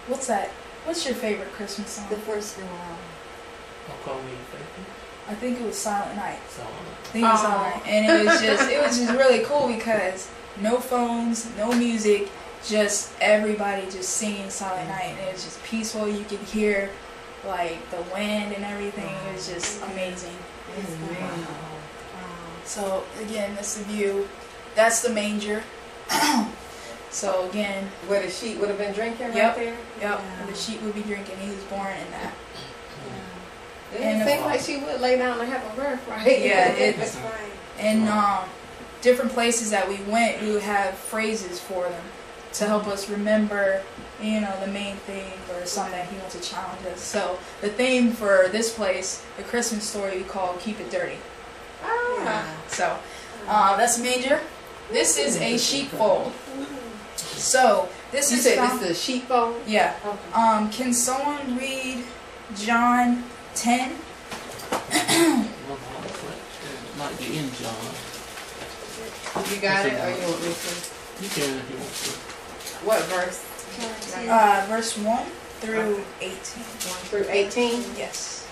what's that? What's your favorite Christmas song? The first one. Don't call me faithful. I think it was Silent Night. Silent Night. I think it was Silent Night. And it was just really cool because no phones, no music, just everybody just singing Silent Night. And it was just peaceful. You could hear like the wind and everything. It was just amazing. So again, that's the view. That's the manger. So again, where the sheep would have been drinking yep, right there? Yep, the sheep would be drinking. He was born in that. It didn't seem like she would lay down and have a birth, right? Yeah, that's right. And different places that we went, we would have phrases for them to help us remember, you know, the main thing or something that he wants to challenge us. So the theme for this place, the Christmas story, we call "Keep It Dirty." So that's a manger. This is a sheepfold. So this you is said this is a sheepfold? Yeah. Okay. Can someone read John 10? It might be in John. You got it, or you want me to? You can if you want to. What verse? Verse 1 through 18. 1 through 18? Yes.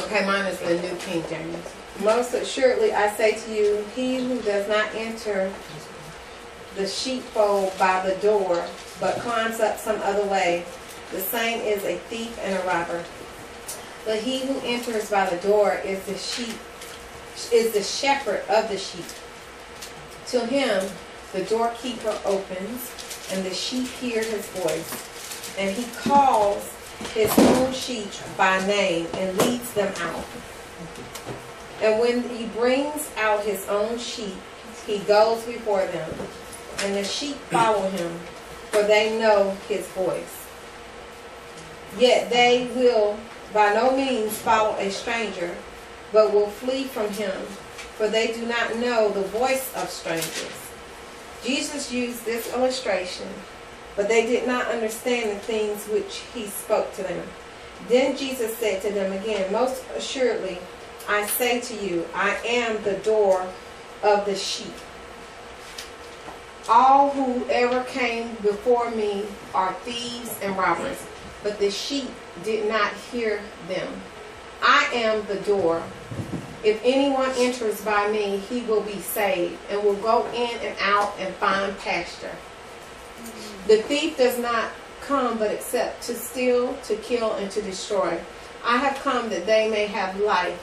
Okay, mine is the New King James. Most assuredly I say to you, he who does not enter the sheepfold by the door, but climbs up some other way, the same is a thief and a robber. But he who enters by the door is the shepherd of the sheep. To him the doorkeeper opens, and the sheep hear his voice, and he calls his own sheep by name and leads them out. And when he brings out his own sheep, he goes before them, and the sheep follow him, for they know his voice. Yet they will by no means follow a stranger, but will flee from him, for they do not know the voice of strangers. Jesus used this illustration, but they did not understand the things which he spoke to them. Then Jesus said to them again, most assuredly, I say to you, I am the door of the sheep. All who ever came before me are thieves and robbers, but the sheep did not hear them. I am the door. If anyone enters by me, he will be saved, and will go in and out and find pasture. The thief does not come but except to steal, to kill, and to destroy. I have come that they may have life,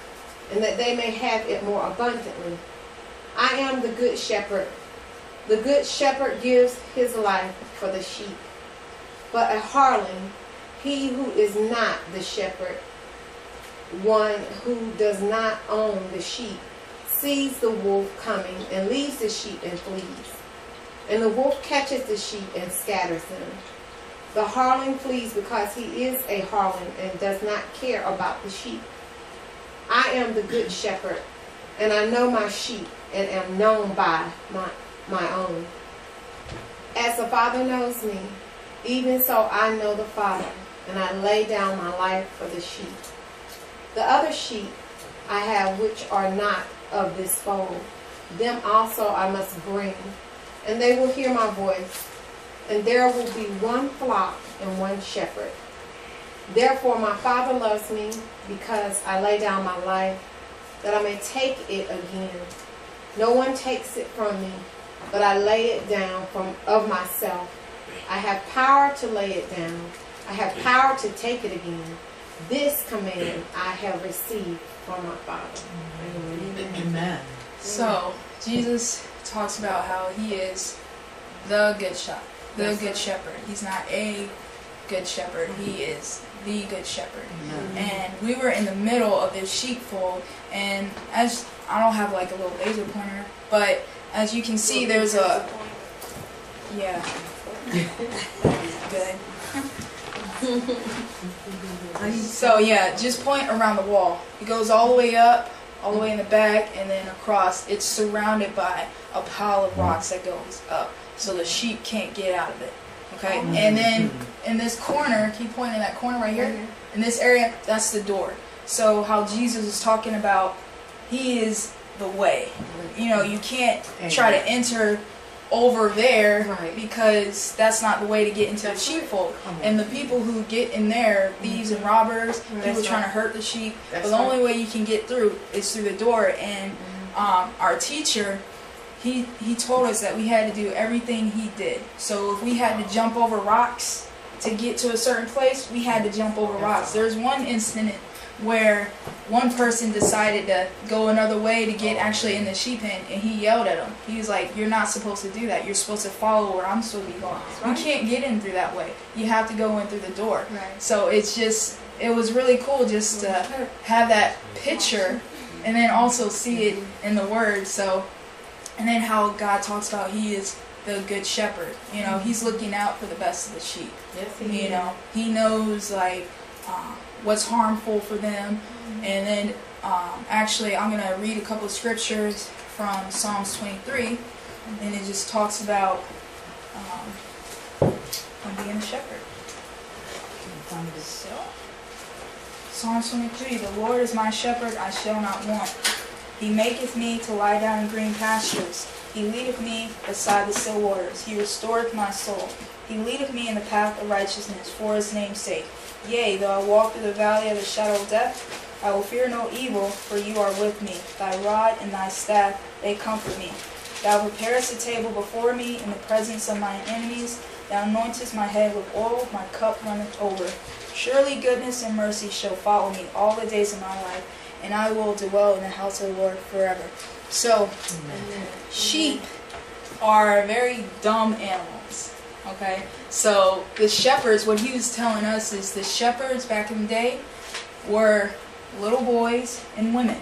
and that they may have it more abundantly. I am the good shepherd. The good shepherd gives his life for the sheep. But a hireling, he who is not the shepherd, one who does not own the sheep, sees the wolf coming and leaves the sheep and flees. And the wolf catches the sheep and scatters them. The hireling flees because he is a hireling and does not care about the sheep. I am the good shepherd, and I know my sheep and am known by my own. As the Father knows me, even so I know the Father, and I lay down my life for the sheep. The other sheep I have which are not of this fold, them also I must bring, and they will hear my voice, and there will be one flock and one shepherd. Therefore my Father loves me, because I lay down my life, that I may take it again. No one takes it from me, but I lay it down of myself. I have power to lay it down. I have power to take it again. This command I have received from my Father. Amen. So Jesus talks about how he is the good shepherd. He's not a good shepherd. He is the good shepherd. And we were in the middle of this sheepfold, and as I don't have like a little laser pointer, but as you can see, there's a good. So yeah, just point around the wall. It goes all the way up, all the way in the back, and then across. It's surrounded by a pile of rocks that goes up, so the sheep can't get out of it. Okay, and then in this corner, keep pointing that corner right here. In this area, that's the door. So how Jesus is talking about, he is the way. You know, you can't try to enter over there Right. because that's not the way to get into the sheepfold. And the people who get in there, thieves and robbers, people trying to hurt the sheep, but the only way you can get through is through the door. And our teacher, he told us that we had to do everything he did. So if we had to jump over rocks to get to a certain place, we had to jump over rocks. There's one incident where one person decided to go another way to get actually in the sheep pen, and he yelled at him. He was like, "You're not supposed to do that. You're supposed to follow where I'm supposed to be going. You can't get in through that way. You have to go in through the door." Right. So it was really cool just to have that picture and then also see it in the Word. So, and then how God talks about He is the good shepherd. You know, He's looking out for the best of the sheep. Yes, You know, He knows like what's harmful for them. And then actually I'm going to read a couple of scriptures from Psalms 23, and it just talks about being a shepherd. So, Psalms 23, the Lord is my shepherd, I shall not want. He maketh me to lie down in green pastures. He leadeth me beside the still waters. He restoreth my soul. He leadeth me in the path of righteousness for his name's sake. Yea, though I walk through the valley of the shadow of death, I will fear no evil, for you are with me. Thy rod and thy staff, they comfort me. Thou preparest a table before me in the presence of mine enemies. Thou anointest my head with oil, my cup runneth over. Surely goodness and mercy shall follow me all the days of my life, and I will dwell in the house of the Lord forever. So, sheep are very dumb animals. Okay, so the shepherds, what he was telling us is the shepherds back in the day were little boys and women.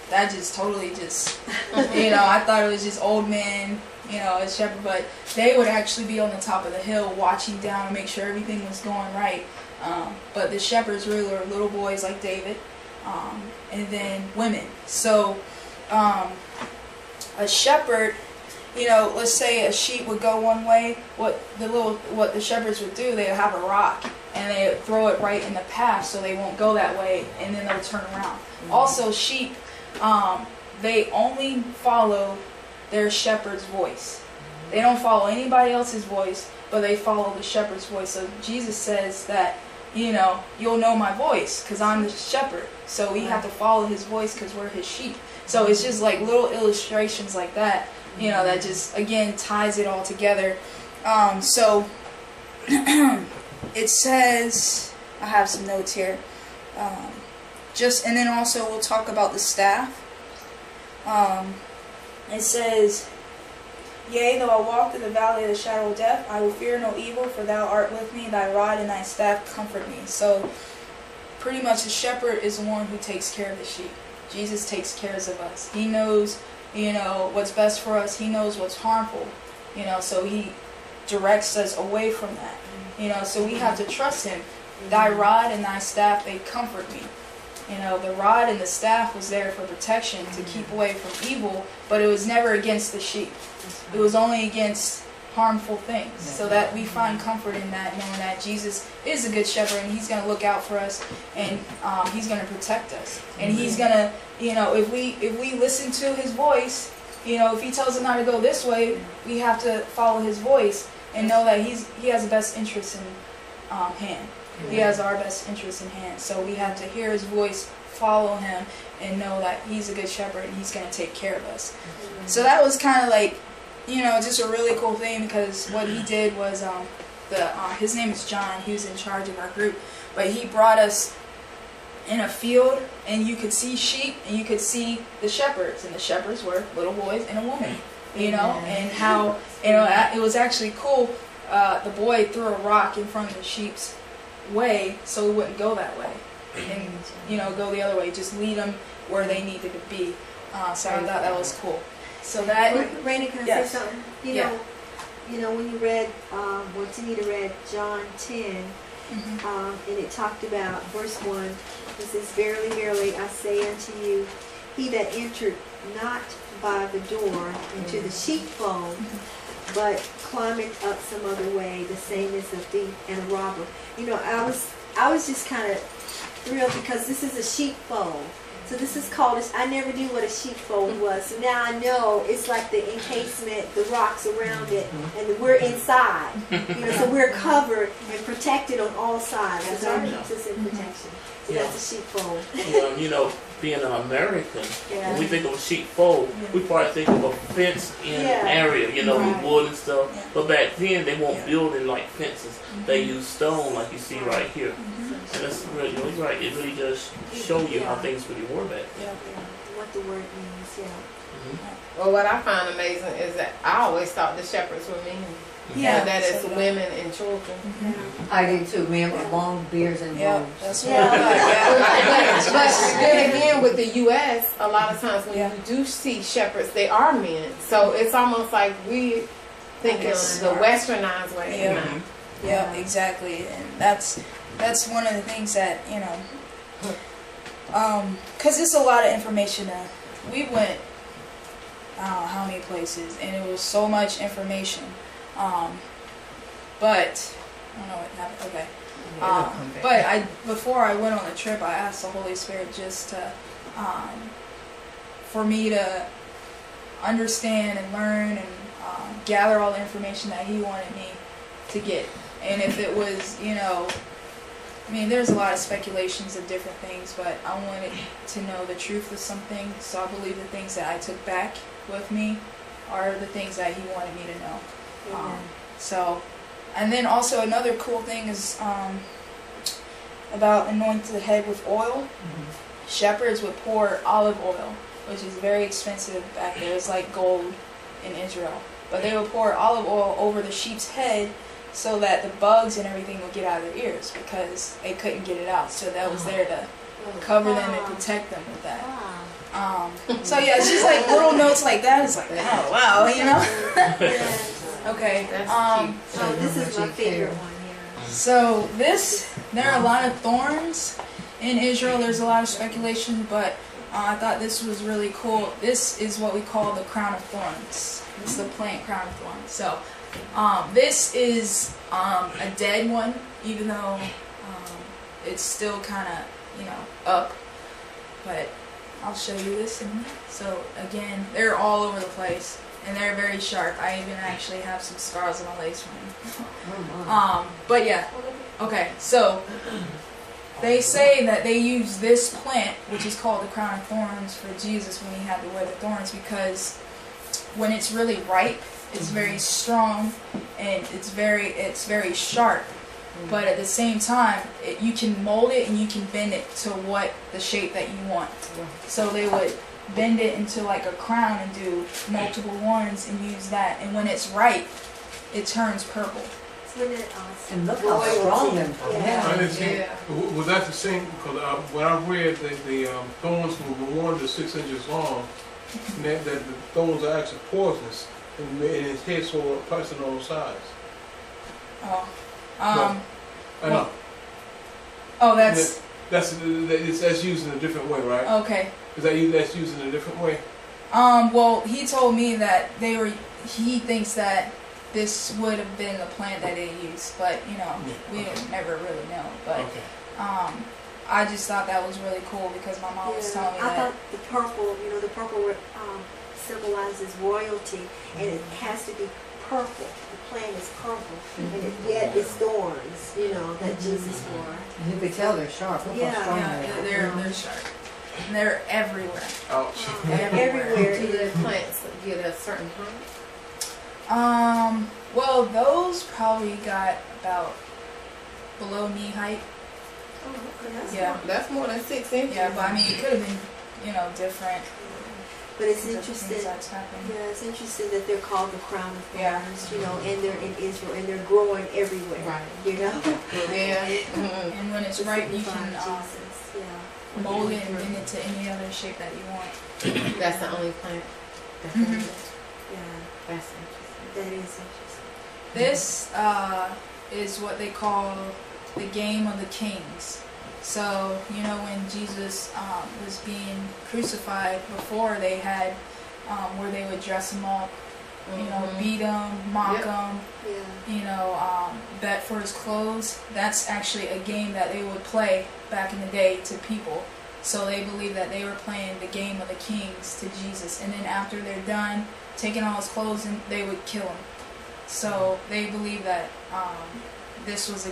That just totally just, I thought it was just old men, as shepherd, but they would actually be on the top of the hill watching down to make sure everything was going right. But the shepherds really were little boys like David, and then women. So a shepherd, let's say a sheep would go one way, what the shepherds would do, they would have a rock and they would throw it right in the path so they won't go that way, and then they'll turn around. Also, sheep, they only follow their shepherd's voice. They don't follow anybody else's voice, but they follow the shepherd's voice. So Jesus says that, you'll know my voice because I'm the shepherd. So we have to follow his voice because we're his sheep. So it's just like little illustrations like that, that just, again, ties it all together. So it says, I have some notes here. And then also we'll talk about the staff. It says, Yea, though I walk through the valley of the shadow of death, I will fear no evil, for thou art with me, thy rod and thy staff comfort me. So, pretty much the shepherd is the one who takes care of the sheep. Jesus takes care of us. He knows, what's best for us. He knows what's harmful, so he directs us away from that. So we have to trust him. Thy rod and thy staff, they comfort me. The rod and the staff was there for protection, to keep away from evil, but it was never against the sheep. It was only against harmful things. So that we find comfort in that, knowing that Jesus is a good shepherd, and he's going to look out for us, and he's going to protect us. And he's going to, if we listen to his voice, if he tells us not to go this way, we have to follow his voice and know that he has the best interest in hand. He has our best interest in hand. So we have to hear his voice, follow him, and know that he's a good shepherd and he's going to take care of us. So that was kind of like, just a really cool thing, because what he did was, his name is John, he was in charge of our group, but he brought us in a field, and you could see sheep, and you could see the shepherds, and the shepherds were little boys and a woman, and how, it was actually cool. The boy threw a rock in front of the sheep's way so we wouldn't go that way, and go the other way, just lead them where they needed to be. So I thought that was cool. So that, Raina, can I say something? When you read, Tanita read John 10, and it talked about verse 1, it says, Verily, verily, I say unto you, he that entered not by the door into the sheepfold, but climbeth up some other way, the same is a thief and a robber. I was just kind of thrilled, because this is a sheepfold. So this is called, I never knew what a sheepfold was. So now I know it's like the encasement, the rocks around it, and we're inside. So we're covered and protected on all sides. So God keeps us in protection. So that's a sheepfold. Well, being an American, when we think of a sheepfold, we probably think of a fenced-in area, with wood and stuff. Yeah. But back then, they weren't building like fences. They used stone, like you see right here. And that's really, you're right. It really does show you how things really were back then. What the word means, Well, what I find amazing is that I always thought the shepherds were men. Yeah, And that it's so women and children. I do too, men with long beards and Yeah, robes. that's what I thought. But then again, with the U.S., a lot of times when you do see shepherds, they are men. So it's almost like we think of the westernized way. Yeah. Yeah, exactly, and that's one of the things that because it's a lot of information. We went I don't know how many places, and it was so much information. But I don't know what happened. Okay. But before I went on the trip, I asked the Holy Spirit just to for me to understand and learn and gather all the information that He wanted me to get. And if it was, there's a lot of speculations of different things, but I wanted to know the truth of something. So I believe the things that I took back with me are the things that He wanted me to know. And then also another cool thing is about anointing the head with oil. Shepherds would pour olive oil, which is very expensive back there. It's like gold in Israel. But they would pour olive oil over the sheep's head so that the bugs and everything would get out of their ears because they couldn't get it out. So that was there to cover them and protect them with that. So yeah, it's just like little notes like that. It's like, oh wow, Okay. So this is my favorite one. So there are a lot of thorns in Israel. There's a lot of speculation, but I thought this was really cool. This is what we call the crown of thorns. It's the plant crown of thorns. So this is a dead one, even though it's still kind of up. But I'll show you this in a minute. So again, they're all over the place. And they're very sharp. I even actually have some scars on my legs from them. But yeah, okay. So they say that they use this plant, which is called the crown of thorns, for Jesus when He had to wear the thorns, because when it's really ripe, it's very strong and it's very sharp. But at the same time, you can mold it and you can bend it to what the shape that you want. So they would bend it into like a crown and do multiple ones and use that. And when it's ripe, it turns purple. And look how strong them. I didn't see. Was that the same? Because when I read that the thorns were 1 to 6 inches long, and that the thorns are actually poisonous, and his head sore twice the normal size. I know. That's used in a different way, right? Okay. That's used in a different way? Well, he told me that he thinks that this would have been the plant that they used, but we never really know. But I just thought that was really cool because my mom was telling me that. I thought the purple symbolizes royalty, and it has to be purple. The plant is purple, and yet it's thorns. That Jesus wore. And you could tell they're sharp. Look how strong they are. They're sharp. And they're everywhere. Ouch. Everywhere. Do the plants get a certain height? Well, those probably got about below knee height. That's more than 6 inches. Yeah, but it could have been, different. But it's interesting. Yeah, it's interesting that they're called the crown of thorns. Yeah. And they're in Israel, and they're growing everywhere. Right. Yeah. And when it's ripe, you can Jesus. mold it and bend it to any other shape that you want. That's the only plant. Mhm. That's interesting. That is interesting. This is what they call the game of the kings. So, when Jesus was being crucified, before they had where they would dress him up, beat him, mock him, bet for his clothes. That's actually a game that they would play back in the day to people So they believe that they were playing the game of the kings to Jesus, and then after they're done taking all his clothes, and they would kill him. So they believe that this was